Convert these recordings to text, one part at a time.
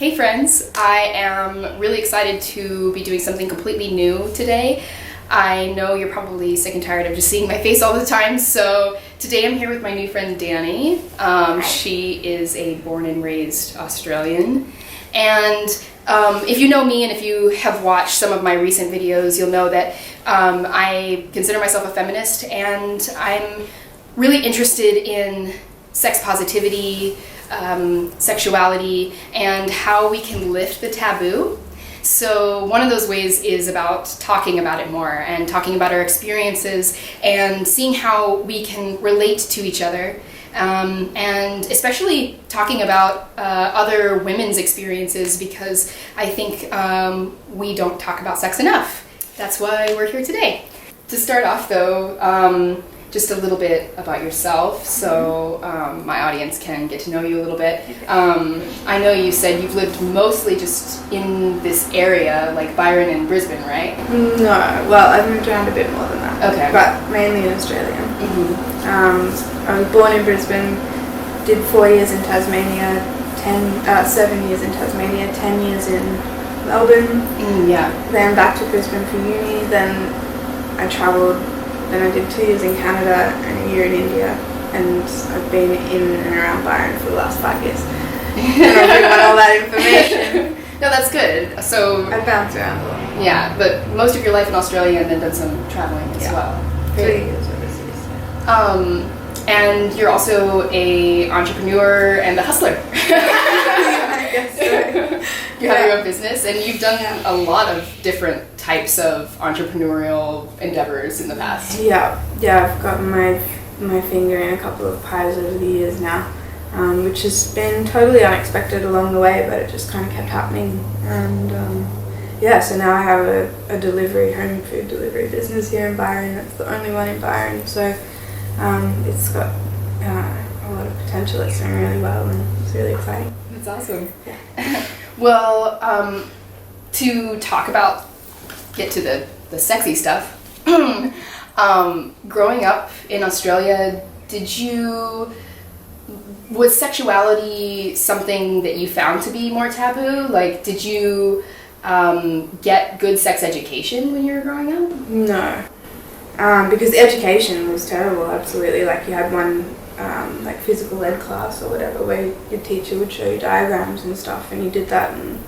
Hey friends, I am really excited to be doing something completely new today. I know you're probably sick and tired of just seeing my face all the time, so today I'm here with my new friend Danny. She is a born and raised Australian, and if you know me and if you have watched some of my recent videos, you'll know that I consider myself a feminist, and I'm really interested in sex positivity, sexuality, and how we can lift the taboo. So one of those ways is about talking about it more and talking about our experiences and seeing how we can relate to each other, and especially talking about other women's experiences, because I think we don't talk about sex enough. That's why we're here today. To start off though, just a little bit about yourself, so my audience can get to know you a little bit. I know you said you've lived mostly just in this area, like Byron and Brisbane, right? No, well, I've moved around a bit more than that. Okay. But mainly in Australia. Mm-hmm. I was born in Brisbane, did 4 years in Tasmania, 7 years in Tasmania, 10 years in Melbourne. Yeah. Then back to Brisbane for uni, then I travelled. Then I did 2 years in Canada and a year in India, and I've been in and around Byron for the last 5 years. And I'll bring on all that information. No, that's good. So I bounce around a lot. yeah, but most of your life in Australia and then done some traveling as well. 3 years overseas. And you're also a entrepreneur and a hustler. I guess so. You have your own business, and you've done a lot of different types of entrepreneurial endeavors in the past. Yeah, I've got my finger in a couple of pies over the years now, which has been totally unexpected along the way, but it just kind of kept happening. And so now I have a home food delivery business here in Byron. It's the only one in Byron, so it's got a lot of potential. It's doing really well, and it's really exciting. That's awesome. Yeah. Well, to get to the sexy stuff, growing up in Australia, was sexuality something that you found to be more taboo? Like, did you get good sex education when you were growing up? No, because the education was terrible, absolutely. Like, you had one like physical ed class or whatever, where your teacher would show you diagrams and stuff, and you did that in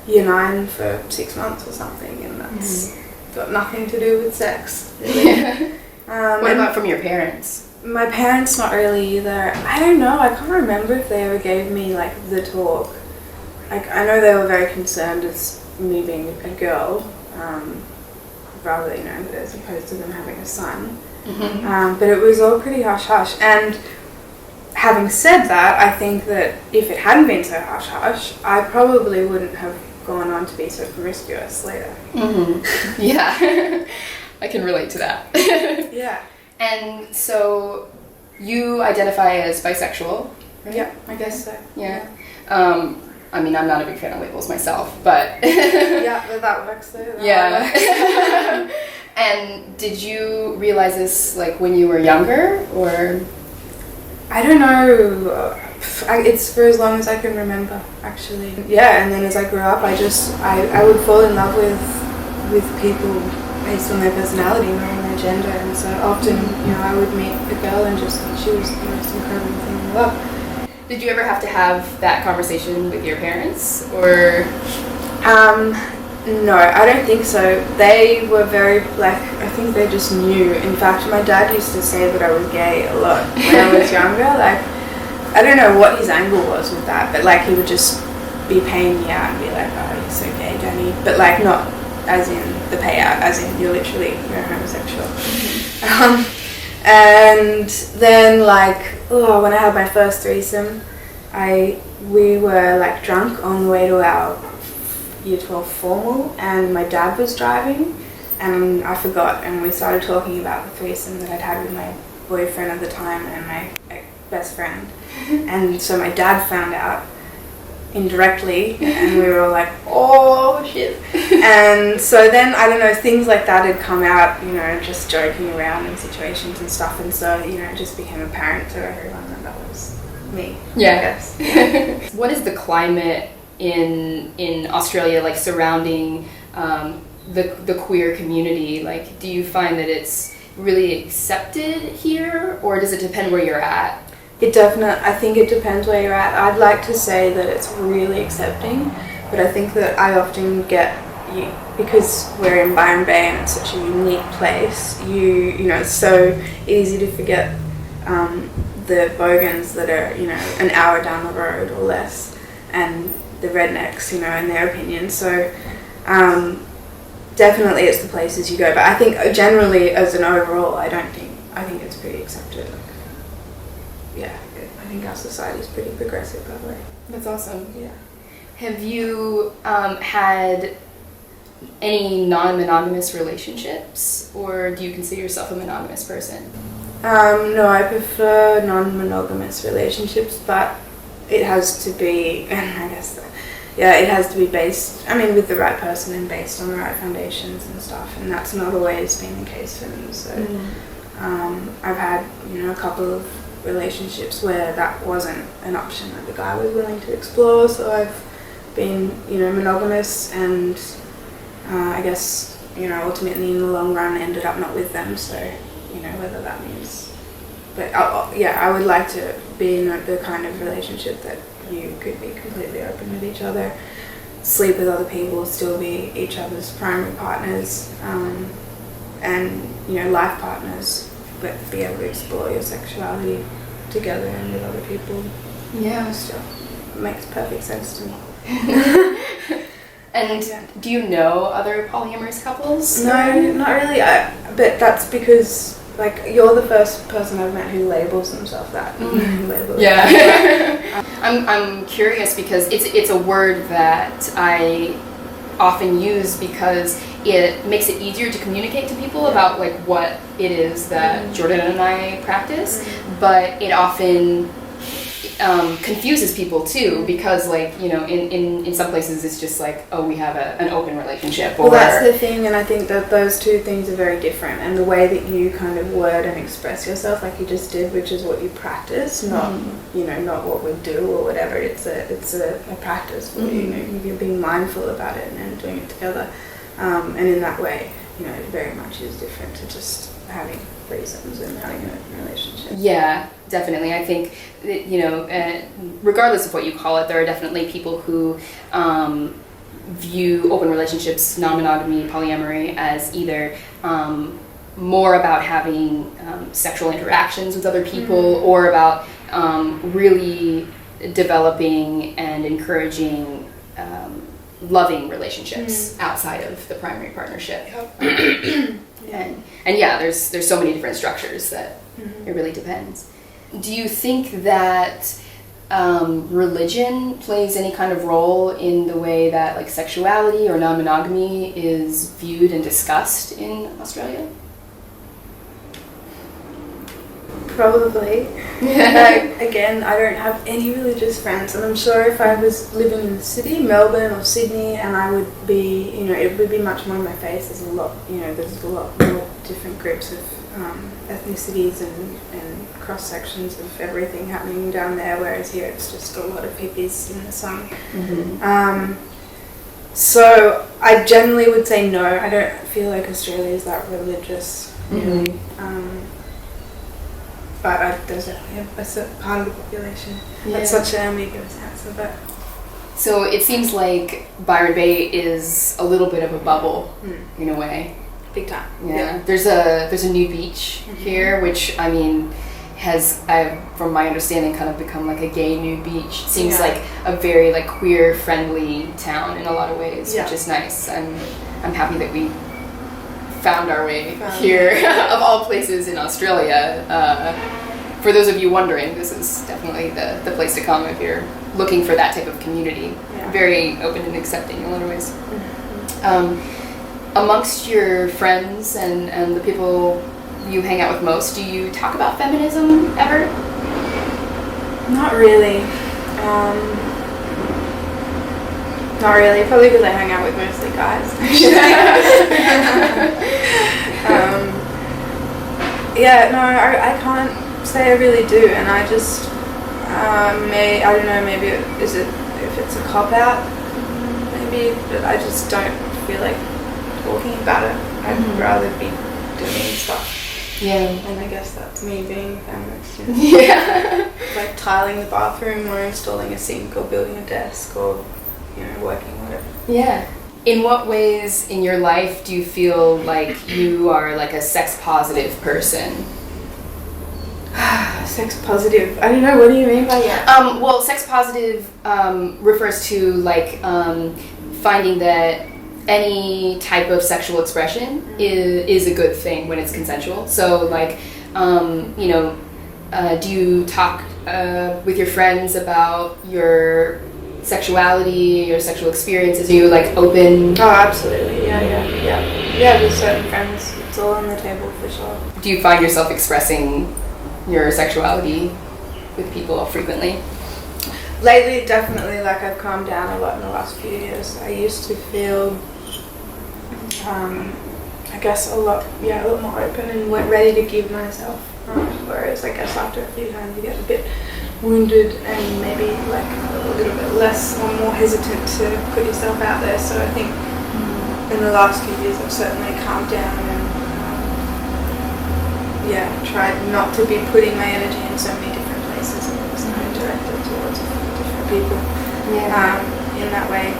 year 9 for 6 months or something, and that's got nothing to do with sex, really. What about from your parents? My parents, not really either. I don't know, I can't remember if they ever gave me like the talk. Like, I know they were very concerned as me being a girl, rather, as opposed to them having a son. Mm-hmm. But it was all pretty hush-hush. And having said that, I think that if it hadn't been so hush-hush, I probably wouldn't have gone on to be so promiscuous later. Mm-hmm. Yeah, I can relate to that. Yeah. And so you identify as bisexual, right? Yeah, I guess so. Yeah. I mean, I'm not a big fan of labels myself, but... Yeah, but that works though. Yeah. And did you realize this like when you were younger, or? I don't know. It's for as long as I can remember, actually. Yeah, and then as I grew up, I would fall in love with people based on their personality, not on their gender. And so often, I would meet a girl and just think she was the most incredible thing in the world. Did you ever have to have that conversation with your parents, or? No, I don't think so. They were very, I think they just knew. In fact, my dad used to say that I was gay a lot when I was younger. Like, I don't know what his angle was with that, but like, he would just be paying me out and be like, oh, you're so gay, Danny. But like, not as in the payout, as in you're homosexual. And then when I had my first threesome, we were like drunk on the way to our year 12 formal, and my dad was driving, and I forgot, and we started talking about the threesome that I'd had with my boyfriend at the time and my best friend. And so my dad found out indirectly, and we were all like, oh shit. And so then, I don't know, things like that had come out, just joking around in situations and stuff, and so it just became apparent to everyone that was me. Yeah. I guess. What is the climate in Australia, like surrounding the queer community? Like, do you find that it's really accepted here, or does it depend where you're at? I think it depends where you're at. I'd like to say that it's really accepting, but I think that I often get, because we're in Byron Bay and it's such a unique place, you know, it's so easy to forget the bogans that are, you know, an hour down the road or less, and the rednecks, you know, and their opinions. So definitely it's the places you go, but I think generally as an overall, I think it's pretty accepted. Yeah, I think our society is pretty progressive that way. That's awesome. Yeah. Have you had any non-monogamous relationships, or do you consider yourself a monogamous person? No, I prefer non-monogamous relationships, but it has to be, I guess, it has to be based, with the right person and based on the right foundations and stuff, and that's not always been the case for me. So I've had, a couple of relationships where that wasn't an option that the guy was willing to explore, so I've been, monogamous, and I guess, ultimately in the long run ended up not with them, so, whether that means, but I would like to be in the kind of relationship that you could be completely open with each other, sleep with other people, still be each other's primary partners, and, life partners, but be able to explore your sexuality together and with other people. Yeah. So it makes perfect sense to me. And do you know other polyamorous couples? No, not really. But that's because, you're the first person I've met who labels themselves that. Yeah. I'm curious because it's a word that I often use because it makes it easier to communicate to people about what it is that Jordan and I practice, but it often confuses people too because in some places it's just we have an open relationship. Well, that's the thing, and I think that those two things are very different, and the way that you kind of word and express yourself like you just did, which is what you practice, not not what we do or whatever. It's a practice where you're being mindful about it and doing it together, and in that way it very much is different to just having threesomes and having a relationship. Yeah, definitely. I think that, regardless of what you call it, there are definitely people who view open relationships, non-monogamy, polyamory as either more about having sexual interactions with other people or about really developing and encouraging loving relationships outside of the primary partnership. And there's so many different structures that it really depends. Do you think that religion plays any kind of role in the way that sexuality or non-monogamy is viewed and discussed in Australia? Probably. Again, I don't have any religious friends, and I'm sure if I was living in the city, Melbourne or Sydney, and I would be, it would be much more in my face. There's a lot more different groups of ethnicities and cross sections of everything happening down there, whereas here it's just a lot of hippies in the sun. So I generally would say no. I don't feel like Australia is that religious, really. But there's a certain part of the population. That's such an ambiguous answer, but... So it seems like Byron Bay is a little bit of a bubble, in a way. Big time. Yeah. There's a new beach here, which, has, from my understanding, kind of become a gay new beach. It seems like a very, queer-friendly town in a lot of ways, which is nice. I'm happy that we found our way here, of all places in Australia. For those of you wondering, this is definitely the place to come if you're looking for that type of community. Very open and accepting in a lot of ways. Amongst your friends and the people you hang out with most, do you talk about feminism ever? Not really. Not really, probably because I hang out with mostly guys. I can't say I really do, and I just I don't know, maybe if it's a cop-out, maybe, but I just don't feel like talking about it. I'd rather be doing stuff. Yeah. And I guess that's me being a feminist. Yeah. Like tiling the bathroom or installing a sink or building a desk or, working, whatever. Yeah. In what ways in your life do you feel like you are like a sex positive person? Sex positive. I don't know, what do you mean by that? Well, sex positive refers to like finding that any type of sexual expression is a good thing when it's consensual. So like, do you talk with your friends about your sexuality, your sexual experiences? Are you like open? Oh, absolutely. Yeah, with certain friends, it's all on the table for sure. Do you find yourself expressing your sexuality with people frequently? Lately, definitely, like I've calmed down a lot in the last few years. I used to feel, I guess, a lot more open and ready to give myself. Whereas I guess after a few times you get a bit wounded and maybe like a little bit less or more hesitant to put yourself out there. So I think in the last few years I've certainly calmed down and tried not to be putting my energy in so many different places and just directed towards different people in that way.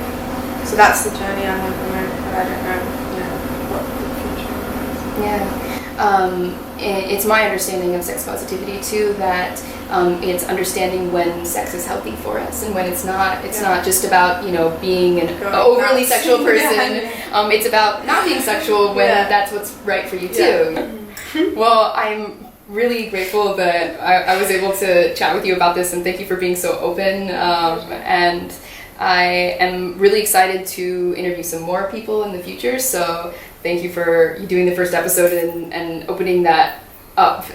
So that's the journey I'm on at the moment, but I don't know what the future is. It's my understanding of sex positivity too that it's understanding when sex is healthy for us and when it's not. It's not just about being an overly sexual person. It's about not being sexual when that's what's right for you too. Well, I'm really grateful that I was able to chat with you about this, and thank you for being so open. And I am really excited to interview some more people in the future. So thank you for doing the first episode and opening that up,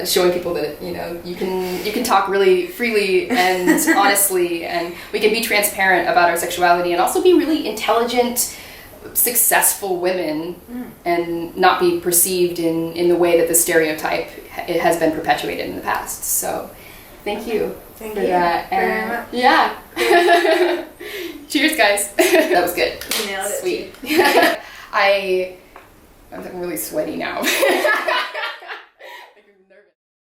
showing people that you can talk really freely and honestly, and we can be transparent about our sexuality and also be really intelligent, successful women and not be perceived in the way that the stereotype it has been perpetuated in the past. So thank you for that. Very much. Yeah. Cheers, guys. That was good. You nailed it. Sweet. I'm really sweaty now.